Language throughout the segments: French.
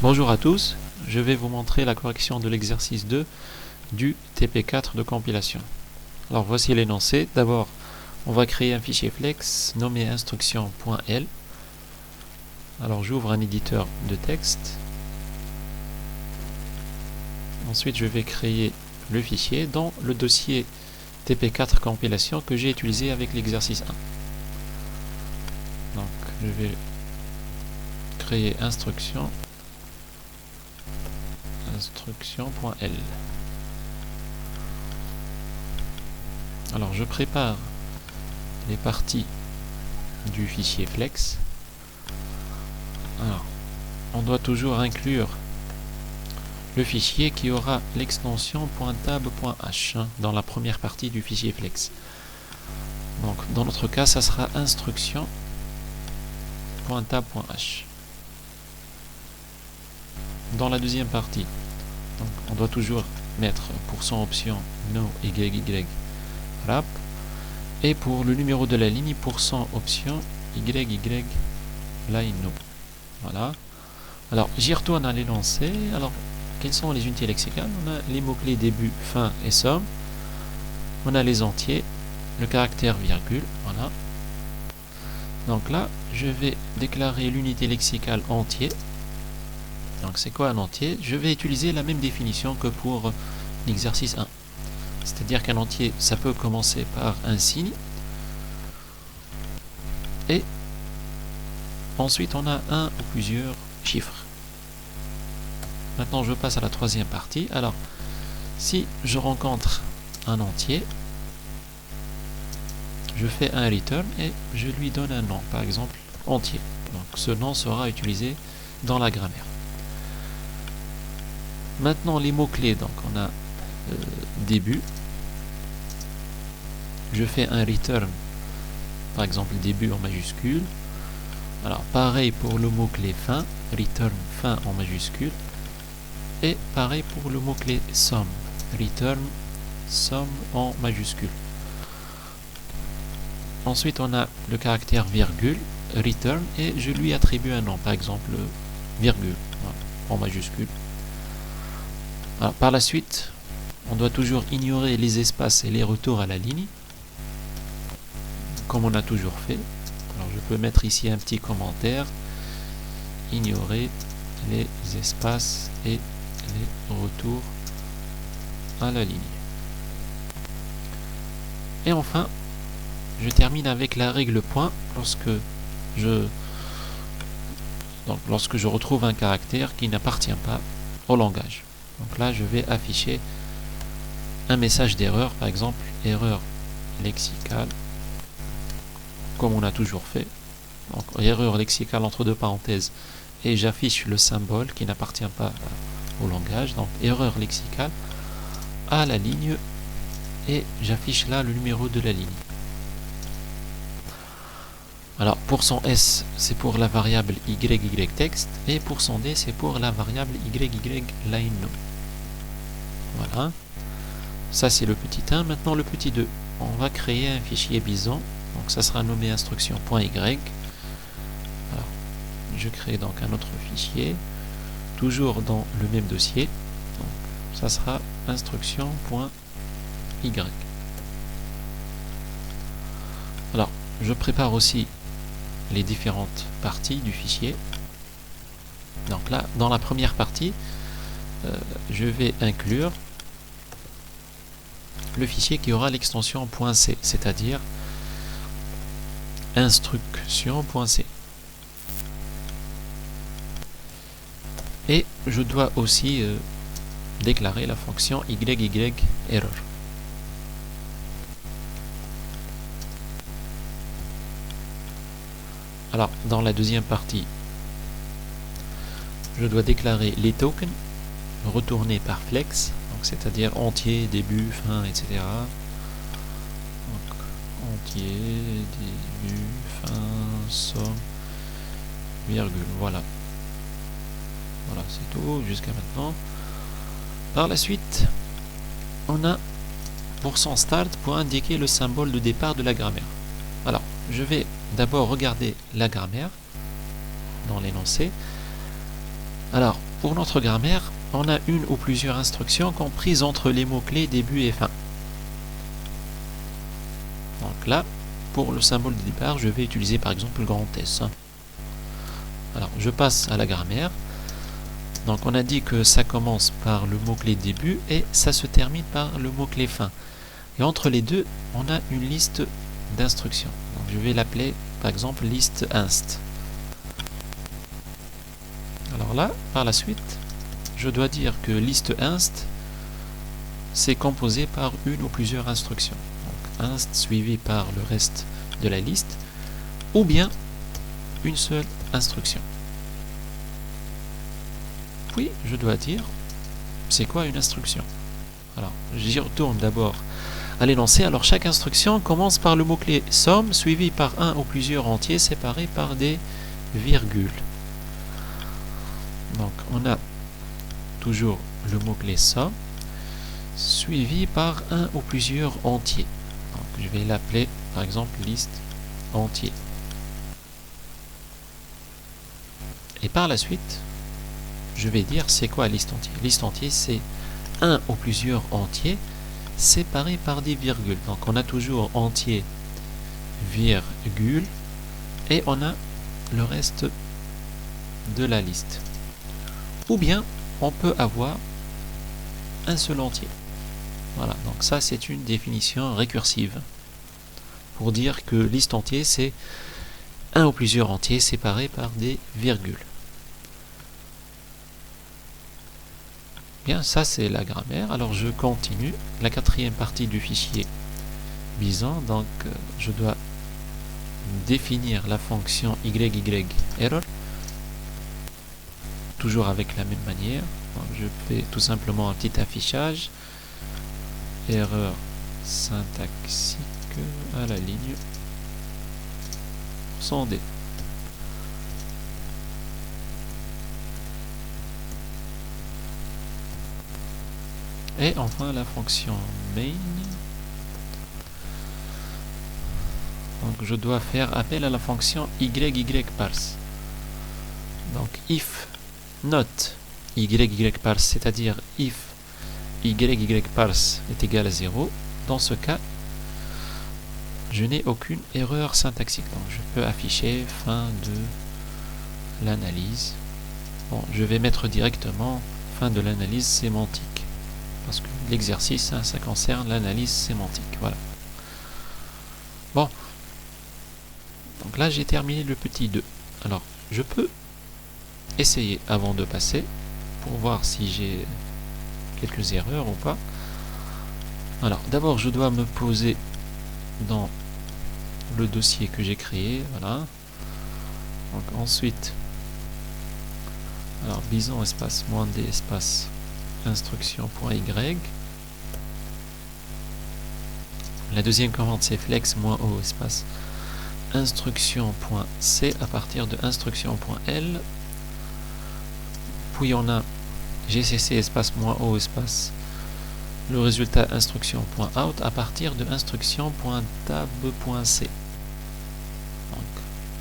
Bonjour à tous, je vais vous montrer la correction de l'exercice 2 du TP4 de compilation. Alors voici l'énoncé. D'abord, on va créer un fichier flex nommé instruction.l. Alors j'ouvre un éditeur de texte. Ensuite, je vais créer le fichier dans le dossier TP4 compilation que j'ai utilisé avec l'exercice 1. Donc je vais créer instruction.l. Alors je prépare les parties du fichier flex. Alors on doit toujours inclure le fichier qui aura l'extension .tab.h dans la première partie du fichier flex. Donc dans notre cas ça sera instruction.tab.h. Dans la deuxième partie, donc, on doit toujours mettre %option no YY wrap, et pour le numéro de la ligne %option YY line no. Voilà. Alors j'y retourne à l'énoncé. Alors quelles sont les unités lexicales? On a les mots-clés début, fin et somme. On a les entiers, le caractère virgule. Voilà. Donc là, je vais déclarer l'unité lexicale entier. Donc c'est quoi un entier? Je vais utiliser la même définition que pour l'exercice 1. C'est-à-dire qu'un entier, ça peut commencer par un signe. Et ensuite, on a un ou plusieurs chiffres. Maintenant, je passe à la troisième partie. Alors, si je rencontre un entier, je fais un return et je lui donne un nom, par exemple entier. Donc ce nom sera utilisé dans la grammaire. Maintenant les mots-clés, donc on a début, je fais un return, par exemple début en majuscule. Alors pareil pour le mot-clé fin, return fin en majuscule. Et pareil pour le mot-clé somme, return somme en majuscule. Ensuite on a le caractère virgule, return, et je lui attribue un nom, par exemple virgule, voilà, en majuscule. Alors, par la suite, on doit toujours ignorer les espaces et les retours à la ligne, comme on a toujours fait. Alors je peux mettre ici un petit commentaire, ignorer les espaces et les retours à la ligne. Et enfin, je termine avec la règle point lorsque je retrouve un caractère qui n'appartient pas au langage. Donc là, je vais afficher un message d'erreur, par exemple, erreur lexicale, comme on a toujours fait. Donc, erreur lexicale entre deux parenthèses, et j'affiche le symbole qui n'appartient pas au langage. Donc, erreur lexicale à la ligne, et j'affiche là le numéro de la ligne. Alors, %s, c'est pour la variable YY text, et %d, c'est pour la variable YY line no. Voilà, ça c'est le petit 1. Maintenant le petit 2, on va créer un fichier Bison, donc ça sera nommé instruction.y. Alors, je crée donc un autre fichier, toujours dans le même dossier, donc ça sera instruction.y. Alors, je prépare aussi les différentes parties du fichier. Donc là, dans la première partie, je vais inclure le fichier qui aura l'extension .c, c'est-à-dire instruction.c. Et je dois aussi déclarer la fonction YY error. Alors, dans la deuxième partie, je dois déclarer les tokens retournés par flex, c'est-à-dire entier, début, fin, etc. Donc, entier, début, fin, somme, virgule. Voilà. Voilà, c'est tout jusqu'à maintenant. Par la suite, on a %start pour indiquer le symbole de départ de la grammaire. Alors, je vais d'abord regarder la grammaire dans l'énoncé. Alors, pour notre grammaire, on a une ou plusieurs instructions comprises entre les mots-clés début et fin. Donc là, pour le symbole de départ, je vais utiliser par exemple le grand S. Alors, je passe à la grammaire. Donc, on a dit que ça commence par le mot-clé début et ça se termine par le mot-clé fin. Et entre les deux, on a une liste d'instructions. Donc, je vais l'appeler par exemple liste inst. Alors là, par la suite, je dois dire que liste inst, c'est composé par une ou plusieurs instructions. Donc, inst suivi par le reste de la liste, ou bien une seule instruction. Puis, je dois dire, c'est quoi une instruction? Alors, j'y retourne d'abord à l'énoncé. Alors, chaque instruction commence par le mot-clé somme, suivi par un ou plusieurs entiers séparés par des virgules. Donc, on a toujours le mot-clé somme, suivi par un ou plusieurs entiers. Donc, je vais l'appeler, par exemple, liste entier. Et par la suite, je vais dire c'est quoi liste entier. Liste entier, c'est un ou plusieurs entiers séparés par des virgules. Donc on a toujours entier, virgule, et on a le reste de la liste. Ou bien on peut avoir un seul entier. Voilà, donc ça c'est une définition récursive pour dire que liste entier c'est un ou plusieurs entiers séparés par des virgules. Bien, ça c'est la grammaire. Alors je continue la quatrième partie du fichier Bison. Donc je dois définir la fonction YYError, toujours avec la même manière. Donc, je fais tout simplement un petit affichage, erreur syntaxique à la ligne 100D. Et enfin la fonction main. Donc je dois faire appel à la fonction YYParse. Donc if not YYParse, c'est-à-dire if YYParse est égal à 0, dans ce cas, je n'ai aucune erreur syntaxique. Donc je peux afficher fin de l'analyse. Bon, je vais mettre directement fin de l'analyse sémantique. Parce que l'exercice, ça concerne l'analyse sémantique. Voilà. Bon. Donc là, j'ai terminé le petit 2. Alors, je peux essayer avant de passer pour voir si j'ai quelques erreurs ou pas. Alors, d'abord, je dois me poser dans le dossier que j'ai créé. Voilà. Donc, ensuite, alors, bison espace -d espace instruction.y. La deuxième commande c'est flex-o espace instruction.c à partir de instruction.l. Puis on a gcc espace -o espace le résultat instruction.out à partir de instruction.tab.c. Donc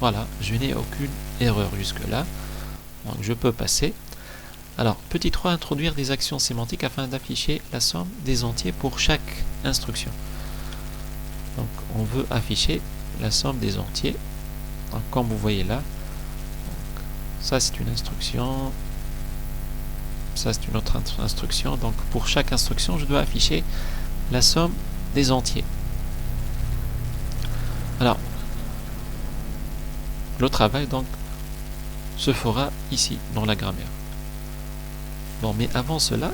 voilà, je n'ai aucune erreur jusque là. Donc je peux passer. Alors, petit 3, introduire des actions sémantiques afin d'afficher la somme des entiers pour chaque instruction. Donc, on veut afficher la somme des entiers. Donc, comme vous voyez là, donc, ça c'est une instruction, ça c'est une autre instruction. Donc, pour chaque instruction, je dois afficher la somme des entiers. Alors, le travail donc se fera ici, dans la grammaire. Bon, mais avant cela,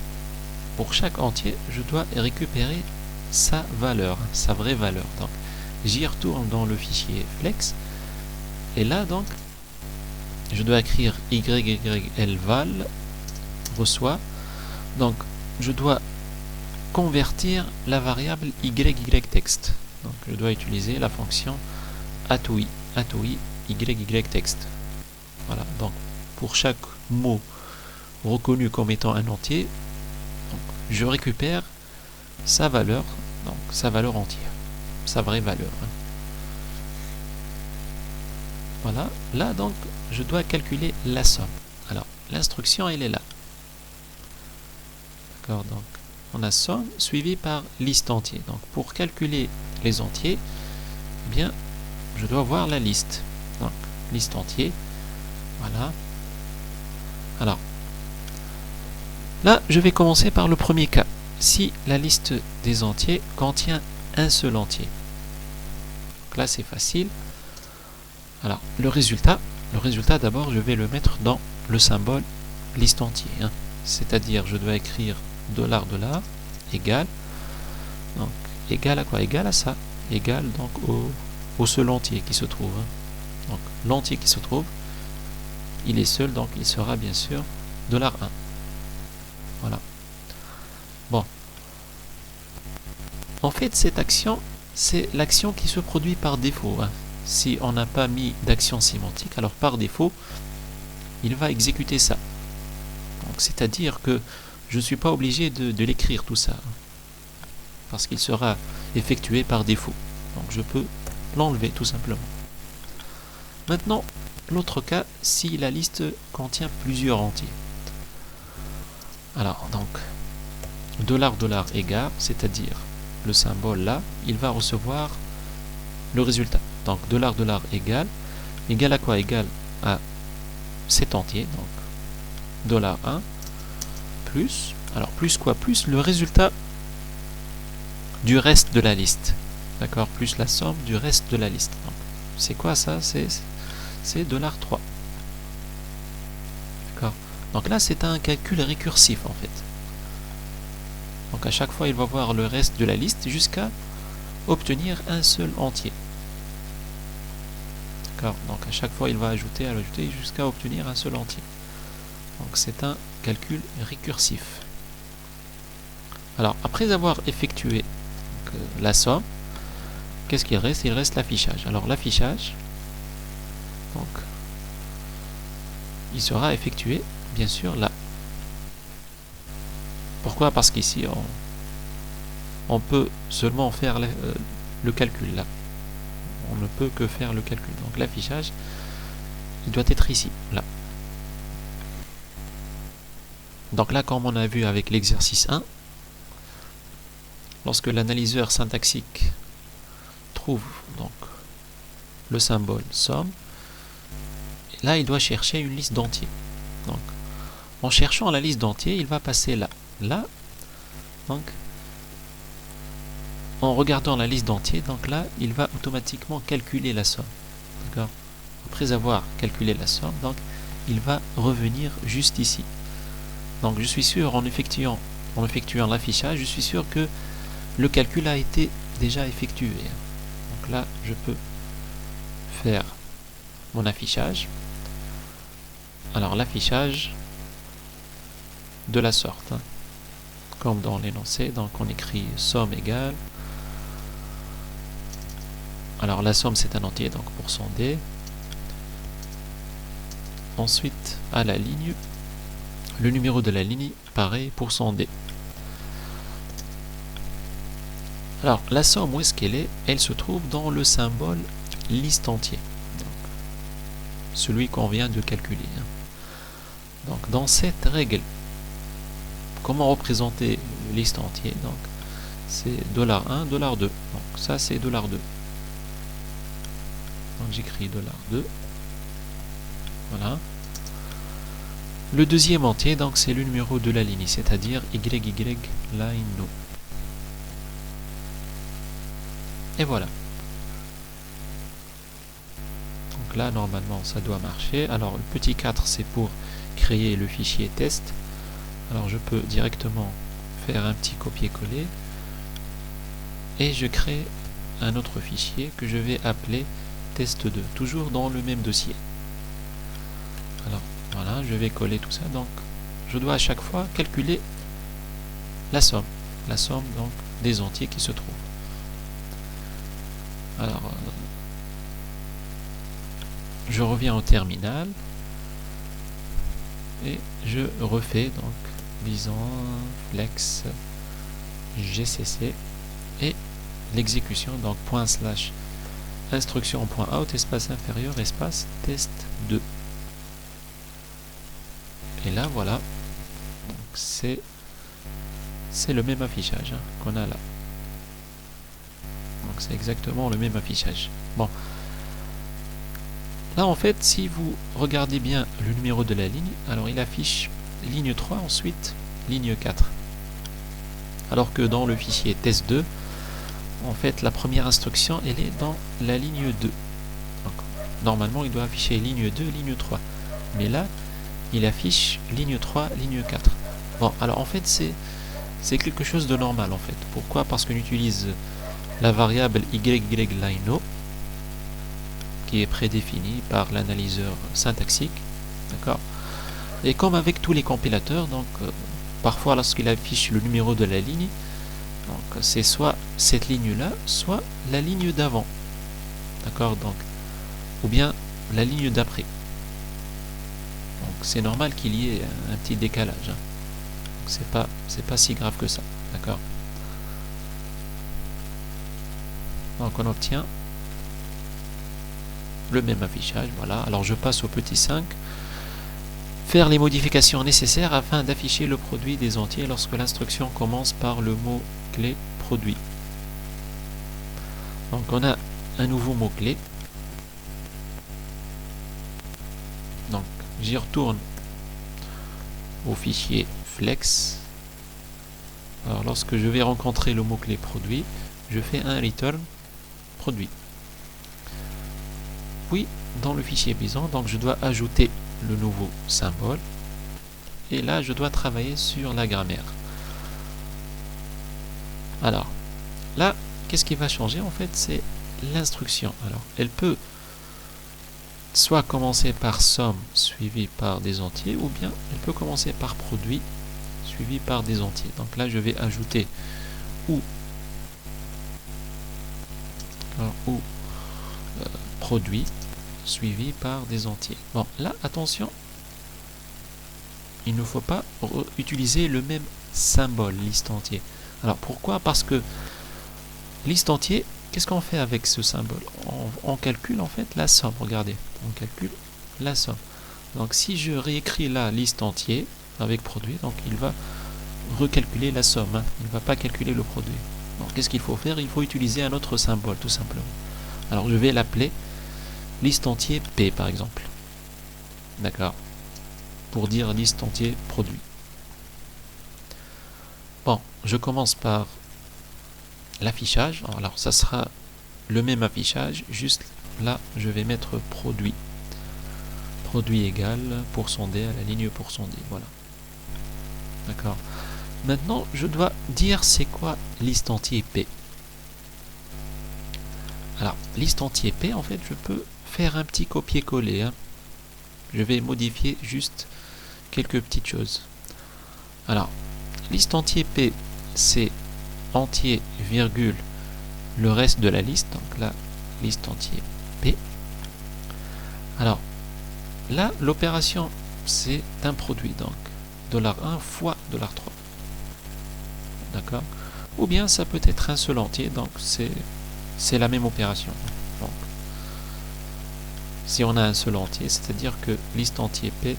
pour chaque entier, je dois récupérer sa valeur, sa vraie valeur. Donc, j'y retourne dans le fichier flex. Et là, donc, je dois écrire YYLVal reçoit. Donc, je dois convertir la variable YYText. Donc, je dois utiliser la fonction atoi YYText. Voilà. Donc, pour chaque mot reconnu comme étant un entier, donc je récupère sa valeur, donc sa valeur entière, sa vraie valeur. Voilà, là donc je dois calculer la somme. Alors l'instruction elle est là. D'accord, donc on a somme suivi par liste entier. Donc pour calculer les entiers, eh bien je dois voir la liste. Donc liste entier, voilà. Alors là, je vais commencer par le premier cas. Si la liste des entiers contient un seul entier. Donc là, c'est facile. Alors, le résultat d'abord, je vais le mettre dans le symbole liste entier. Hein. C'est-à-dire, je dois écrire $$ égal. Donc, égal à quoi? Égal à ça. Égal donc au seul entier qui se trouve. Hein. Donc, l'entier qui se trouve, il est seul, donc il sera bien sûr $1. Voilà. Bon. En fait, cette action, c'est l'action qui se produit par défaut. Hein. Si on n'a pas mis d'action sémantique, alors par défaut, il va exécuter ça. Donc, c'est-à-dire que je ne suis pas obligé de l'écrire tout ça. Parce qu'il sera effectué par défaut. Donc, je peux l'enlever tout simplement. Maintenant, l'autre cas, si la liste contient plusieurs entiers. Alors, donc, $$ égard, c'est-à-dire le symbole là, il va recevoir le résultat. Donc, $$ égal à quoi? Égal à cet entier, donc $1 plus, alors plus quoi? Plus le résultat du reste de la liste. D'accord? Plus la somme du reste de la liste. C'est quoi ça? C'est $3. D'accord? Donc là, c'est un calcul récursif en fait. Donc à chaque fois, il va voir le reste de la liste jusqu'à obtenir un seul entier. D'accord? Donc à chaque fois, il va ajouter jusqu'à obtenir un seul entier. Donc c'est un calcul récursif. Alors après avoir effectué la somme, qu'est-ce qu'il reste? Il reste l'affichage. Alors l'affichage, donc, il sera effectué bien sûr là. Pourquoi? Parce qu'ici on peut seulement faire le calcul là. On ne peut que faire le calcul. Donc l'affichage, il doit être ici, là. Donc là, comme on a vu avec l'exercice 1, lorsque l'analyseur syntaxique trouve donc le symbole somme, là il doit chercher une liste d'entiers. Donc en cherchant la liste d'entiers, il va passer là. Là, donc en regardant la liste d'entiers, donc là il va automatiquement calculer la somme. D'accord? Après avoir calculé la somme, donc il va revenir juste ici. Donc je suis sûr, en effectuant l'affichage, je suis sûr que le calcul a été déjà effectué. Donc là, je peux faire mon affichage. Alors l'affichage de la sorte, hein, comme dans l'énoncé, donc on écrit somme égale. Alors la somme c'est un entier, donc %d. Ensuite à la ligne, le numéro de la ligne, pareil, %d. Alors la somme, où est-ce qu'elle est? Elle se trouve dans le symbole liste entier, donc, celui qu'on vient de calculer. Donc dans cette règle, comment représenter liste entier? Donc c'est $1, $2. Donc ça c'est $2. Donc j'écris $2. Voilà. Le deuxième entier, donc c'est le numéro de la ligne, c'est-à-dire YY line no. Et voilà. Donc là, normalement, ça doit marcher. Alors, le petit 4, c'est pour créer le fichier test. Alors, je peux directement faire un petit copier-coller. Et je crée un autre fichier que je vais appeler test2, toujours dans le même dossier. Alors, voilà, je vais coller tout ça. Donc, je dois à chaque fois calculer la somme. La somme, donc, des entiers qui se trouvent. Alors, je reviens au terminal et je refais donc Bison, flex, gcc et l'exécution, donc ./instruction.out espace inférieur espace test2. Et là voilà, donc c'est c'est le même affichage qu'on a là. Donc c'est exactement le même affichage. Bon. Là, en fait, si vous regardez bien le numéro de la ligne, alors il affiche ligne 3, ensuite ligne 4. Alors que dans le fichier test2, en fait, la première instruction, elle est dans la ligne 2. Donc, normalement, il doit afficher ligne 2, ligne 3. Mais là, il affiche ligne 3, ligne 4. Bon, alors en fait, c'est quelque chose de normal, en fait. Pourquoi? Parce qu'on utilise la variable YYLineO, qui est prédéfinie par l'analyseur syntaxique. D'accord? Et comme avec tous les compilateurs, donc parfois lorsqu'il affiche le numéro de la ligne, donc c'est soit cette ligne-là, soit la ligne d'avant. D'accord? Donc, ou bien la ligne d'après. Donc c'est normal qu'il y ait un petit décalage. C'est pas si grave que ça. D'accord? Donc on obtient le même affichage. Voilà. Alors je passe au petit 5. Faire les modifications nécessaires afin d'afficher le produit des entiers lorsque l'instruction commence par le mot-clé produit. Donc on a un nouveau mot-clé. Donc j'y retourne au fichier flex. Alors lorsque je vais rencontrer le mot-clé produit, je fais un return produit. Puis dans le fichier Bison, donc je dois ajouter le nouveau symbole et là je dois travailler sur la grammaire. Alors là, qu'est-ce qui va changer en fait? C'est l'instruction. Alors elle peut soit commencer par somme suivi par des entiers, ou bien elle peut commencer par produit suivi par des entiers. Donc là je vais ajouter ou produit suivi par des entiers. Bon, là, attention, il ne faut pas utiliser le même symbole, liste entier. Alors, pourquoi? Parce que liste entier, qu'est-ce qu'on fait avec ce symbole? On calcule en fait la somme, regardez, on calcule la somme. Donc, si je réécris la liste entier avec produit, donc il va recalculer la somme, il ne va pas calculer le produit. Donc, qu'est-ce qu'il faut faire? Il faut utiliser un autre symbole, tout simplement. Alors, je vais l'appeler liste entier P par exemple. D'accord? Pour dire liste entier produit. Bon, je commence par l'affichage. Alors, ça sera le même affichage, juste là, je vais mettre produit. Produit égal %d à la ligne %d. Voilà. D'accord? Maintenant, je dois dire c'est quoi liste entier P. Alors, liste entier P, en fait, je peux faire un petit copier-coller. Hein. Je vais modifier juste quelques petites choses. Alors, liste entier P, c'est entier, virgule, le reste de la liste. Donc là, liste entier P. Alors, là, l'opération, c'est un produit. Donc, $1 fois $3. D'accord? Ou bien, ça peut être un seul entier. Donc, c'est la même opération. Donc, si on a un seul entier, c'est-à-dire que liste entier P,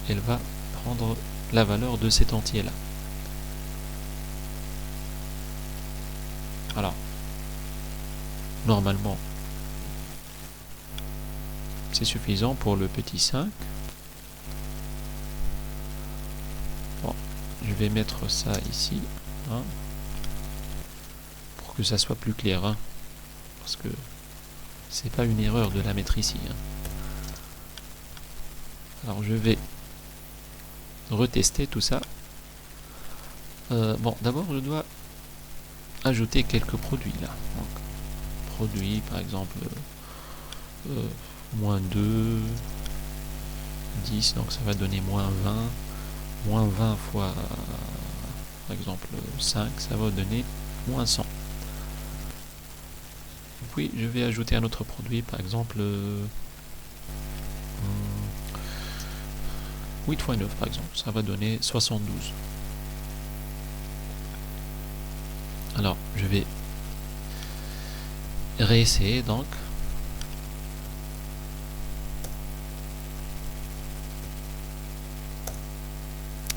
elle va prendre la valeur de cet entier-là. Alors, normalement, c'est suffisant pour le petit 5. Bon, je vais mettre ça ici, hein, pour que ça soit plus clair, hein, parce que c'est pas une erreur de la mettre ici. Hein. Alors je vais retester tout ça. Bon, d'abord je dois ajouter quelques produits là. Donc, produit par exemple moins 2, 10, donc ça va donner moins 20. Moins 20 fois par exemple 5, ça va donner moins 100. Puis je vais ajouter un autre produit, par exemple 8 fois 9 par exemple, ça va donner 72. Alors je vais réessayer donc.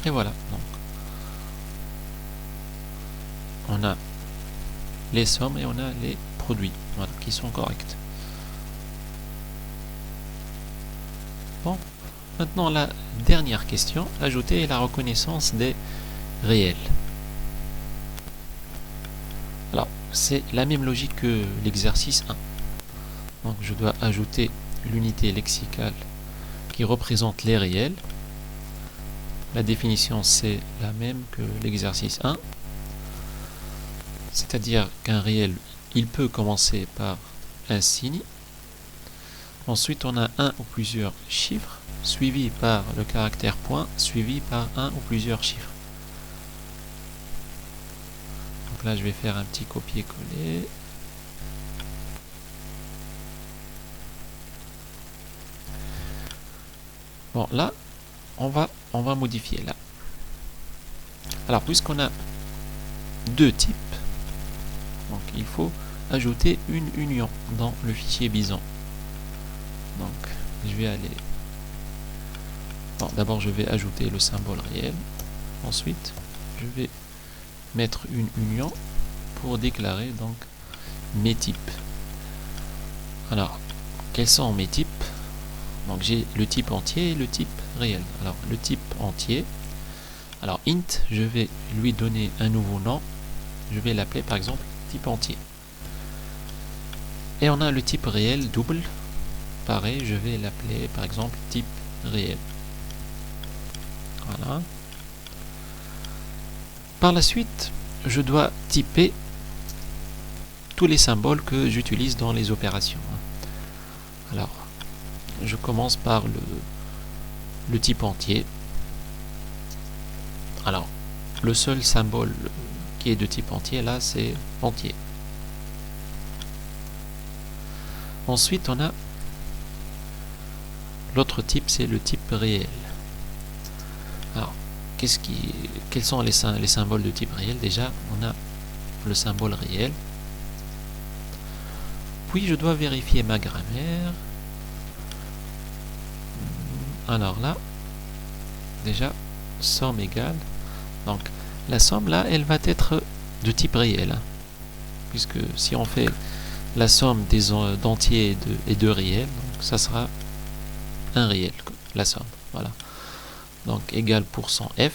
Et voilà. Donc, on a les sommes et on a les produits, voilà, qui sont corrects. Bon, maintenant la dernière question, ajouter la reconnaissance des réels. Alors, c'est la même logique que l'exercice 1. Donc, je dois ajouter l'unité lexicale qui représente les réels. La définition, c'est la même que l'exercice 1. C'est-à-dire qu'un réel, il peut commencer par un signe. Ensuite, on a un ou plusieurs chiffres, suivi par le caractère point, suivi par un ou plusieurs chiffres. Donc là, je vais faire un petit copier-coller. Bon, là, on va modifier là. Alors, puisqu'on a deux types, donc il faut ajouter une union dans le fichier Bison. Donc, je vais aller... Bon, d'abord, je vais ajouter le symbole réel. Ensuite, je vais mettre une union pour déclarer donc mes types. Alors, quels sont mes types? Donc, j'ai le type entier et le type réel. Alors, le type entier, alors int, je vais lui donner un nouveau nom. Je vais l'appeler par exemple type entier. Et on a le type réel double. Pareil, je vais l'appeler par exemple type réel. Voilà. Par la suite, je dois typer tous les symboles que j'utilise dans les opérations. Alors, je commence par le type entier. Alors, le seul symbole qui est de type entier, là, c'est entier. Ensuite, on a l'autre type, c'est le type réel. Alors, quels sont les symboles de type réel? Déjà, on a le symbole réel. Puis, je dois vérifier ma grammaire. Alors là, déjà, somme égale. Donc, la somme, là, elle va être de type réel. Hein, puisque si on fait la somme d'entiers et de réels, donc ça sera un réel, la somme. Voilà. Donc, égal %f.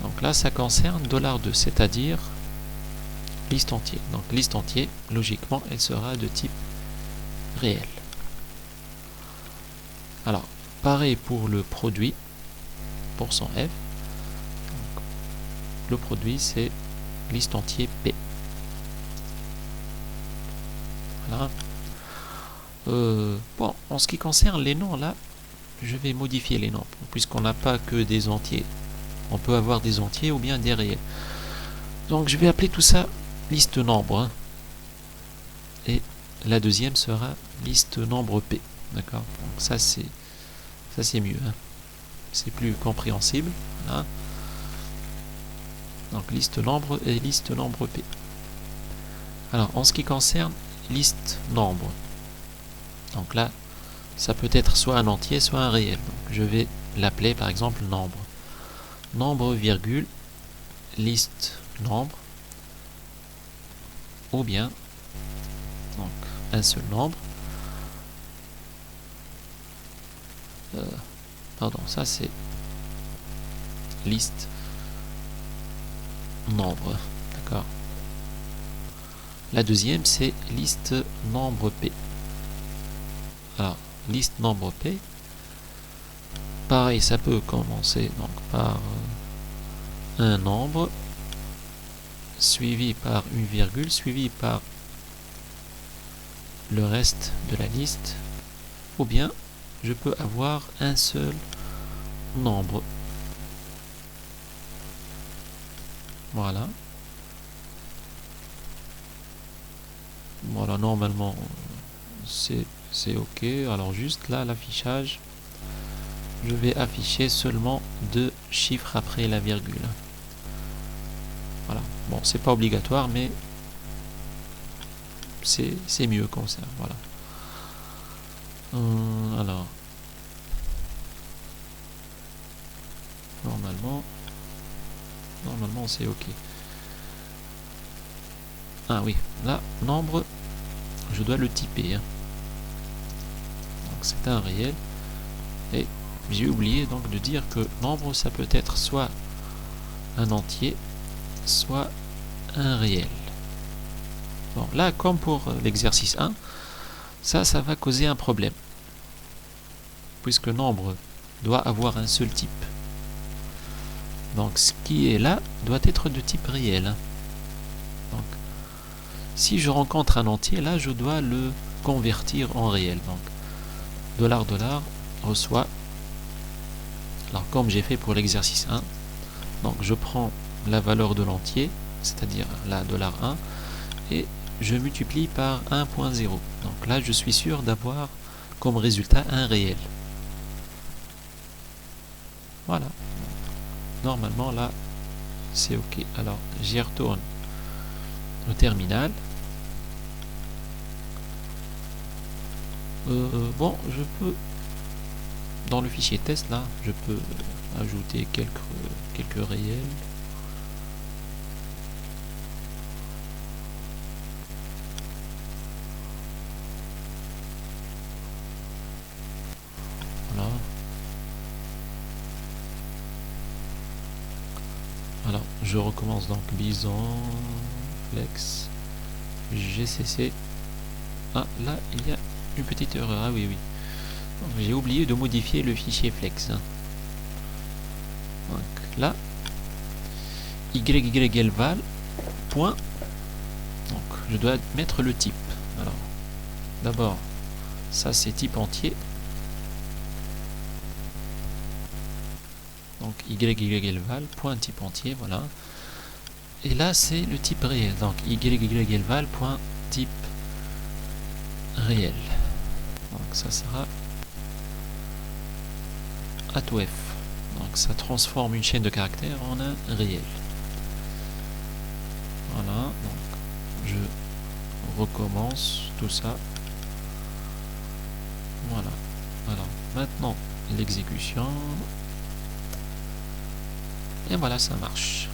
Donc là, ça concerne $2, c'est-à-dire liste entier. Donc, liste entier, logiquement, elle sera de type réel. Alors, pareil pour le produit, %f. Donc, le produit, c'est liste entier P. Voilà. Bon, en ce qui concerne les noms, là, je vais modifier les noms, puisqu'on n'a pas que des entiers. On peut avoir des entiers ou bien des réels. Donc, je vais appeler tout ça liste nombre. Hein. Et la deuxième sera liste nombre P. D'accord? Donc, ça, c'est mieux. Hein. C'est plus compréhensible. Voilà. Donc, liste nombre et liste nombre P. Alors, en ce qui concerne liste nombre, donc là, ça peut être soit un entier, soit un réel. Donc, je vais l'appeler par exemple nombre. Nombre, virgule, liste nombre, ou bien donc un seul nombre. Pardon, ça c'est liste nombre. D'accord. La deuxième, c'est liste nombre P. Alors, liste nombre P. Pareil, ça peut commencer donc par un nombre, suivi par une virgule, suivi par le reste de la liste, ou bien je peux avoir un seul nombre. Voilà. Voilà, normalement c'est ok. Alors juste là, l'affichage, je vais afficher seulement 2 chiffres après la virgule. Voilà. Bon, c'est pas obligatoire, mais c'est mieux comme ça. Voilà. Alors, normalement, Normalement c'est ok. Ah oui, là, nombre, je dois le typer. Hein. Donc c'est un réel. Et j'ai oublié donc de dire que nombre, ça peut être soit un entier, soit un réel. Bon, là, comme pour l'exercice 1, ça va causer un problème. Puisque nombre doit avoir un seul type. Donc ce qui est là doit être de type réel. Hein. Donc, si je rencontre un entier, là, je dois le convertir en réel. Donc, $$ reçoit. Alors, comme j'ai fait pour l'exercice 1, donc je prends la valeur de l'entier, c'est-à-dire la $1, et je multiplie par 1.0. Donc là, je suis sûr d'avoir comme résultat un réel. Voilà. Normalement, là, c'est OK. Alors, j'y retourne au terminal. Bon, je peux, dans le fichier test, là, je peux ajouter quelques réels. Voilà. Alors, je recommence donc Bison, Flex, GCC. Ah, là, il y a une petite erreur. Ah oui, oui. J'ai oublié de modifier le fichier Flex. Hein. Donc là, YYLVAL, point. Donc, je dois mettre le type. Alors, d'abord, ça c'est type entier. Donc, YYLVAL, point type entier, voilà. Et là, c'est le type réel. Donc, YYLVAL, point type réel. Donc, ça sera @f. Donc, ça transforme une chaîne de caractères en un réel. Voilà. Donc, je recommence tout ça. Voilà. Alors, maintenant, l'exécution. Et voilà, ça marche.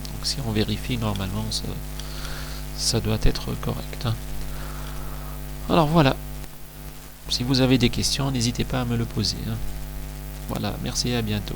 Donc, si on vérifie, normalement, ça doit être correct. Hein. Alors, voilà. Si vous avez des questions, n'hésitez pas à me le poser. Hein. Voilà, merci et à bientôt.